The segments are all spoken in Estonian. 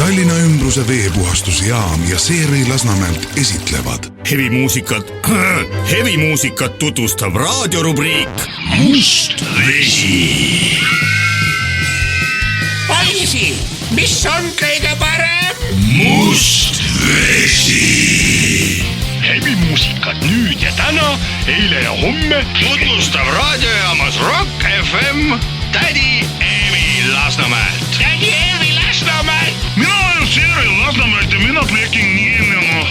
Tallinna ümbruse veepuhastusjaam ja Seeri Lasnamäelt esitlevad Hevimuusikat tutvustab raadiorubriik Must vesi. Poisi, mis on kõige parem? Must vesi. Hevimuusikat nüüd ja täna, eile ja homme tutvustab raadiojaamas Rock FM tädi Eevi Lasnamäelt. Tädi Eevi Lasnamäelt. Mina olen Seeri Lasnamäelt ja mina räägin nii.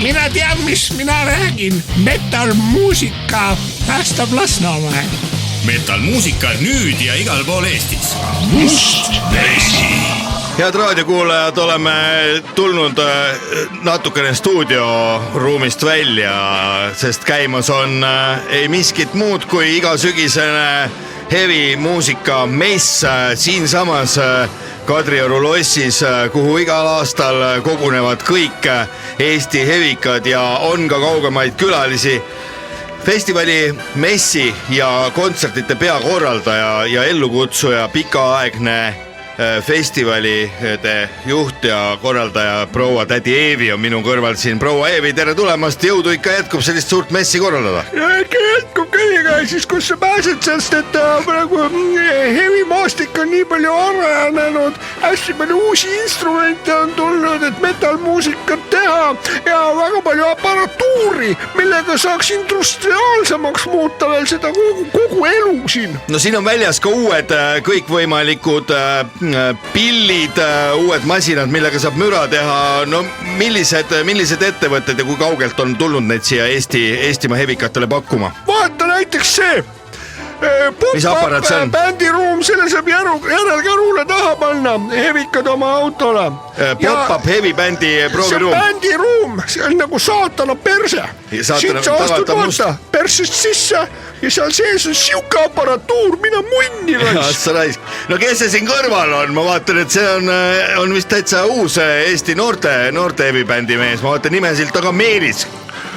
Mina tean, mis mina räägin. Metalmuusika päästab Lasnamäel. Metalmuusika nüüd ja igal pool Eestis. Must vesi. Head raadiokuulajad, oleme tulnud natukene stuudioruumist välja, sest käimas on ei miskit muud kui igasügisene hevimuusika mess siinsamas Kadrioru lossis, kuhu igal aastal kogunevad kõik Eesti hevikad ja on ka kaugemaid külalisi. Festivali, messi ja kontsertide peakorraldaja ja ellukutsuja, pikaaegne festivalide juht ja korraldaja proua tädi Eevi on minu kõrval siin. Proua Eevi, tere tulemast, jõudu ikka jätkub sellist suurt messi korraldada. Ja ikka jätkub kõigiga, siis kus sa pääsed, sest et praegu hevimaastik on nii palju arenenud, hästi palju uusi instrumente on tulnud, et metalmuusikat teha ja väga palju aparatuuri, millega saaks industriaalsemaks muuta veel seda kogu elu siin. No siin on väljas ka uued kõikvõimalikud pillid, uued masinad, millega saab müra teha. No millised ettevõtted ja kui kaugelt on tulnud neid siia Eestimaa hevikatele pakkuma? Vaata näiteks see mis aparaat see on? Bändiruum, selle saab järelkärule taha panna, hevikad oma autole. Pop-up hevibändi prooviruum. See on bändiruum, see on nagu saatana perse. Siit sa astud vaata persest sisse ja seal sees on siuke aparatuur, mida munni raisk. No kes see siin kõrval on? Ma vaatan, et see on vist täitsa uus Eesti noorte hevibändi mees. Ma vaatan nimesilt, aga Meelis.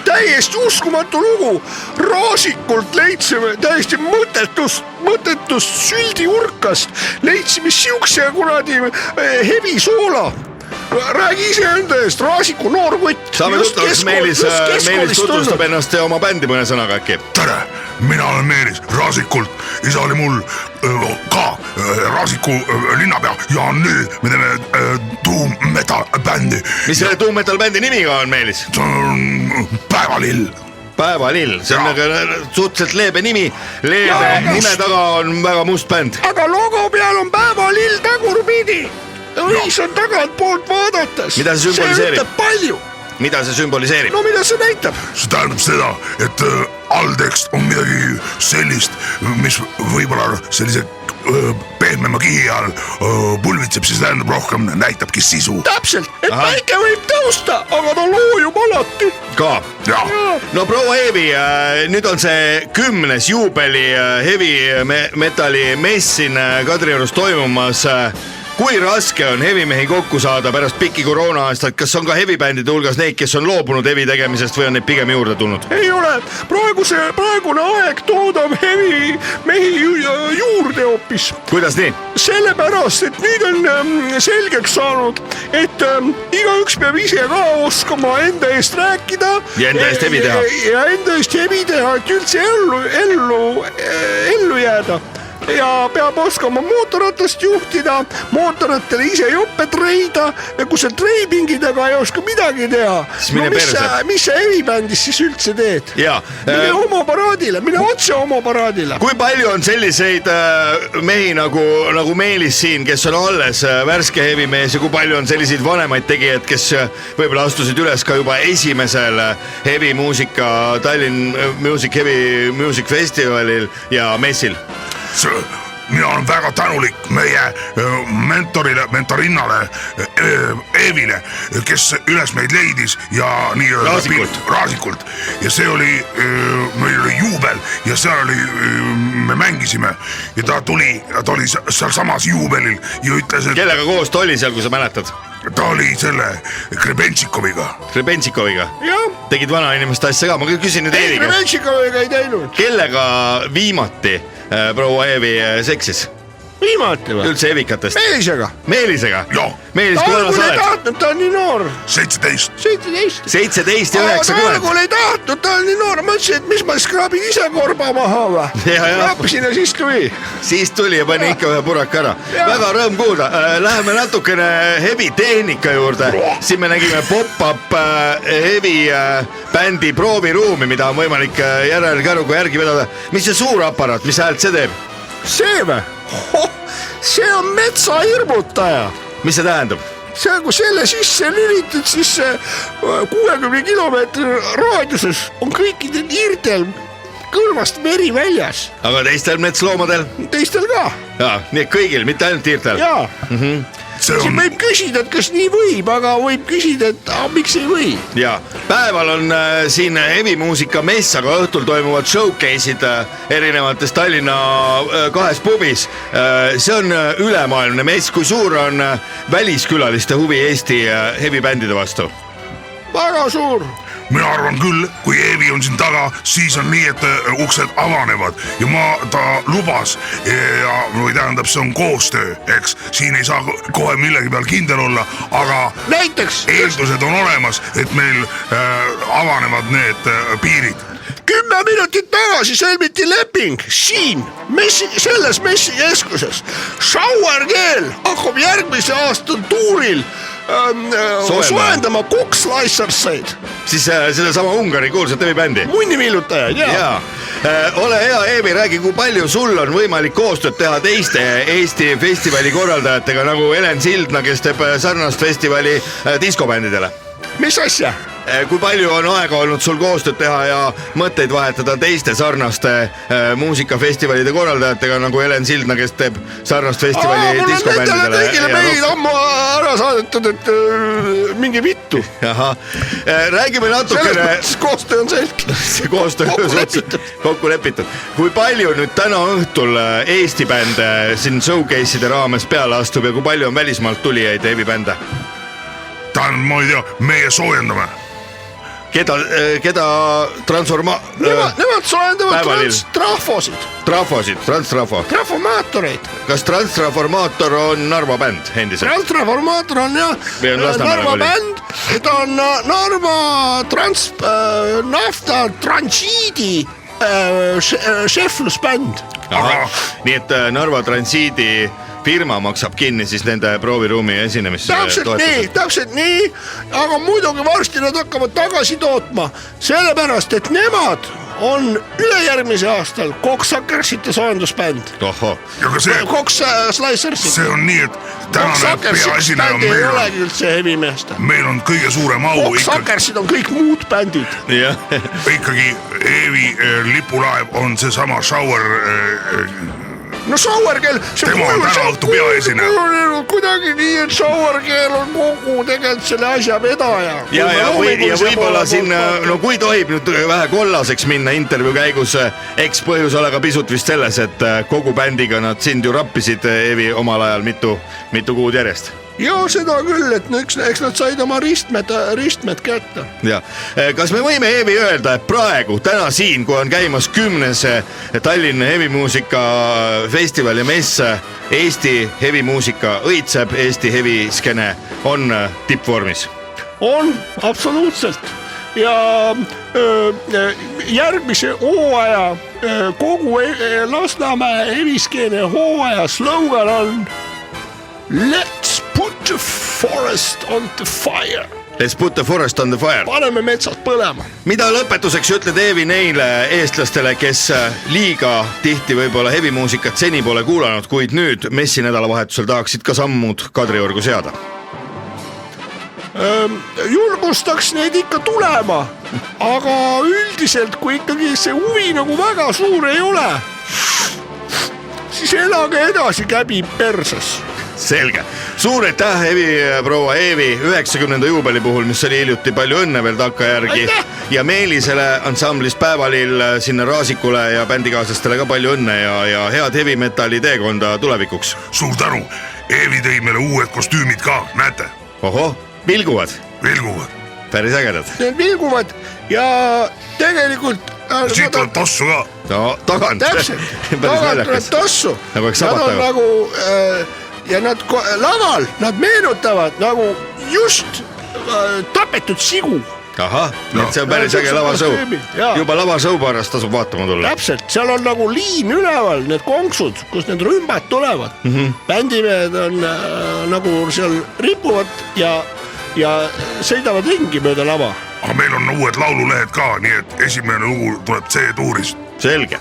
Täiesti uskumatu lugu. Raasikult leidsime täiesti mõttetust süldiurkast. Leidsime siukse kunagi hevisoola. Räägi ise enda eest, Raasiku noorkott. Saame tuttavaks, Meelis tutvustab ennast ja oma bändi mõne sõnaga äkki. Tere, mina olen Meelis Raasikult. Isa oli mul ka Raasiku linnapea ja nüüd me teeme Doom Metal bändi. Mis selle Doom Metal bändi nimiga on, Meelis? See on Päevalill. Päevalill, see on suhteliselt leebe nimi. Leebe nime taga on väga must bänd. Aga logo peal on Päevalill tagurpidi. Õis on tagant poolt vaadates. Mida see sümboliseerib? See ütleb palju. Mida see sümboliseerib? No mida see näitab? See tähendab seda, et alltekst on midagi sellist, mis võib-olla sellise pehmema kihi all pulvitseb, siis tähendab rohkem, näitabki sisu. Täpselt, et päike võib tõusta, aga ta loojub alati. Ka? Ja. No proua Eevi, nüüd on see 10. juubeli heavy metali mess siin Kadriorus toimumas. Kui raske on hevimehi kokku saada pärast pikki koroona-aastaid? Kas on ka hevibändide hulgas neid, kes on loobunud hevi tegemisest või on neid pigem juurde tulnud? Ei ole, praegune aeg toodab hevimehi juurde hoopis. Kuidas nii? Sellepärast, et nüüd on selgeks saanud, et igaüks peab ise ka oskama enda eest rääkida. Ja enda eest hevi teha. Ja enda eest hevi teha, et üldse ellu jääda. Ja peab oskama mootorratast juhtida, mootorrattele ise joppe treida ja kui sa treibingidega ei oska midagi teha, mis sa hevibändis siis üldse teed? Mine homoparaadile, mine otse homoparaadile. Kui palju on selliseid mehi nagu Meelis siin, kes on alles värske hevimees ja kui palju on selliseid vanemaid tegijad, kes võib-olla astusid üles ka juba esimesel hevimuusika Tallinn Heavy Music Festivalil ja messil? Mina olen väga tänulik meie mentorinnale Eevile, kes üles meid leidis ja Raasikult. Ja see oli, meil oli juubel ja seal me mängisime ja ta tuli seal samas juubelil ja ütles, et... Kellega koos ta oli seal, kui sa mäletad? Ta oli selle Krebentsikoviga. Jah. Tegid vana inimeste asja ka, ma küsin nüüd Eevi. Krebentsikoviga ei teinud. Kellega viimati proua Eevi seksis? viimati või? Üldse evikatest. Meelisega. Meelisega? Joo. Meelis, kui vana sa oled? Ta on nii noor. 17. 17 ja 90. Algul ei tahtnud, ta on nii noor. Ma ütlesin, et mis ma siis kraabin ise korba maha või? Kraapisin ja siis tuli. Siis tuli ja pani ikka ühe puraka ära. Väga rõõm kuulda. Läheme natukene heavy tehnika juurde. Siin me nägime pop-up heavy bändi prooviruumi, mida on võimalik järelkäruga järgi vedada. Mis see suur aparaat, mis häält see teeb? See või? See on metsahirmutaja. Mis see tähendab? See, kui selle sisse lülitad, siis 60 kilomeetri raadiuses on kõikidel hiirtel kõrvast veri väljas. Aga teistel metsloomadel? Teistel ka. Jaa, nii kõigil, mitte ainult hiirtel? Jaa. Siin võib küsida, et kas nii võib, aga võib küsida, et miks ei või. Ja päeval on siin heavy muusika mess, aga õhtul toimuvad showcase'id erinevates Tallinna 2 pubis. See on ülemaailmne mess, kui suur on väliskülaliste huvi Eesti heavy bändide vastu? Väga suur. Mina arvan küll, kui Eevi on siin taga, siis on nii, et uksed avanevad ja ta lubas ja või tähendab, see on koostöö, eks siin ei saa kohe millegi peal kindel olla, aga näiteks eeldused on olemas, et meil avanevad need piirid. 10 minutit tagasi sõlmiti leping siin selles messikeskuses. Showergeel hakkab järgmise aasta tuuril soojendama Kokslicerseid. Siis selle sama Ungari kuulsat heavy-bändi? Munnimillutajaid, jaa. Ole hea, Eevi, räägi, kui palju sul on võimalik koostööd teha teiste Eesti festivali korraldajatega nagu Helen Sildna, kes teeb sarnast festivali diskobändidele? Mis asja? Kui palju on aega olnud sul koostööd teha ja mõtteid vahetada teiste sarnaste muusikafestivalide korraldajatega nagu Helen Sildna, kes teeb sarnast festivali diskobändidele? Kõigile meid ammu ära saadetud, et mingi vittu. Räägime natukene. Selles mõttes koostöö on selge. See koostöö on kokku lepitud. Kui palju nüüd täna õhtul Eesti bände siin showcase'ide raames peale astub ja kui palju on välismaalt tulijaid heavy bände? Ma ei tea, meie soojendame. Keda Nemad soojendavad transtrafosid. Transtrafo. Trafomaatoreid. Kas Transtraformaator on Narva bänd endiselt? Transtraformaator on Narva bänd. Ta on Narva nafta transiidi šeflusbänd. Nii et Narva transiidi firma maksab kinni siis nende prooviruumi esinemisse. Täpselt nii, aga muidugi varsti nad hakkavad tagasi tootma, sellepärast, et nemad on ülejärgmise aastal Kokslicersite soojendusbänd. Kokslicersid. See on nii, et tänane peaesineja meil ei olegi üldse hevimeeste. Meil on kõige suurem au. Kokslicersid on kõik muud bändid. Ikkagi Eevi lipulaev on see sama Shower. No Showergeel, tema on täna õhtu peaesineja. Kuidagi nii, et Showergeel on kogu tegelikult selle asja vedaja. Ja võib-olla siin, no kui tohib nüüd vähe kollaseks minna intervjuu käigus, eks põhjus ole ka pisut vist selles, et kogu bändiga nad sind ju rappisid, Eevi, omal ajal mitu kuud järjest. Joo, seda küll, et eks nad said oma ristmed kätte. Ja. Kas me võime, Eevi, öelda, et praegu, täna siin, kui on käimas 10. Tallinna hevimuusika festival ja mess, Eesti hevimuusika õitseb, Eesti heviskene on tippvormis? On, absoluutselt. Ja järgmise hooaja kogu Lasnamäe heviskeene hooaja slogan on Let's put the forest on the fire. Let's put the forest on the fire. Paneme metsad põlema. Mida lõpetuseks ütled, Eevi, neile eestlastele, kes liiga tihti võib-olla hevimuusikat seni pole kuulanud, kuid nüüd messi nädalavahetusel tahaksid ka sammud Kadriorgu seada? Julgustaks neid ikka tulema, aga üldiselt, kui ikkagi see huvi nagu väga suur ei ole, siis elage edasi käbi perses. Selge. Suur aitäh, proua Eevi 90. juubeli puhul, mis oli hiljuti, palju õnne veel takkajärgi. Ja Meelisele ansamblist Päevalill sinna Raasikule ja bändikaaslastele ka palju õnne ja head heavy metalli teekonda tulevikuks. Suur tänu. Eevi tõi meile uued kostüümid ka, näete? Oho, vilguvad. Vilguvad. Päris ägedad. Need vilguvad ja tegelikult siit tuleb tossu ka. no tagant. Täpselt, tagant tuleb tossu. Nagu eks nad on sabataga. nagu ja nad laval, nad meenutavad nagu just tapetud sigu. ahah, et see on päris äge lavasõu. Juba lavasõu pärast tasub vaatama tulla. Täpselt, seal on nagu liin üleval, need konksud, kus need rümbad tulevad. Bändimehed on nagu seal ripuvad ja sõidavad ringi mööda lava. aga meil on uued laululehed ka, nii et esimene lugu tuleb C-tuurist. Selge.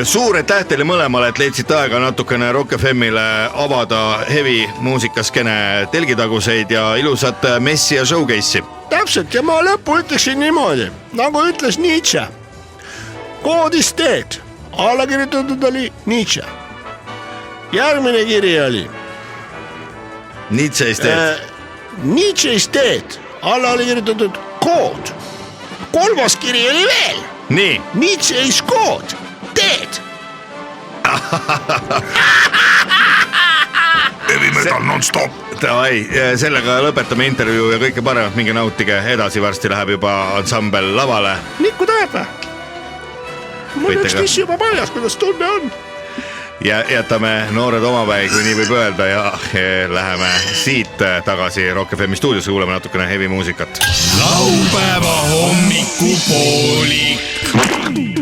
Suur aitäh teile mõlemale, et leidsite aega natukene Rock FM'ile avada heavy muusikaskene telgitaguseid ja ilusat messi ja showcase'i. Täpselt, ja ma lõppu ütleksin niimoodi, nagu ütles Nietzsche. God is dead, alla kirjutatud oli Nietzsche. Järgmine kiri oli Nietzsche is dead. Nietzsche is dead, alla oli kirjutatud God. Kolmas kiri oli veel. Nii. Nietzsche is God, dead. Heavy metal non-stop. Davai, sellega lõpetame intervjuu ja kõike paremat, minge nautige edasi, varsti läheb juba ansambel lavale. Nikku tahab või? Mul Võite üks ka. tissi juba paljas, kuidas tunne on. Ja jätame noored omapäi, kui nii võib öelda ja läheme siit tagasi Rock FM stuudiosse, kuuleme natukene heavy muusikat. laupäeva hommikupoolik.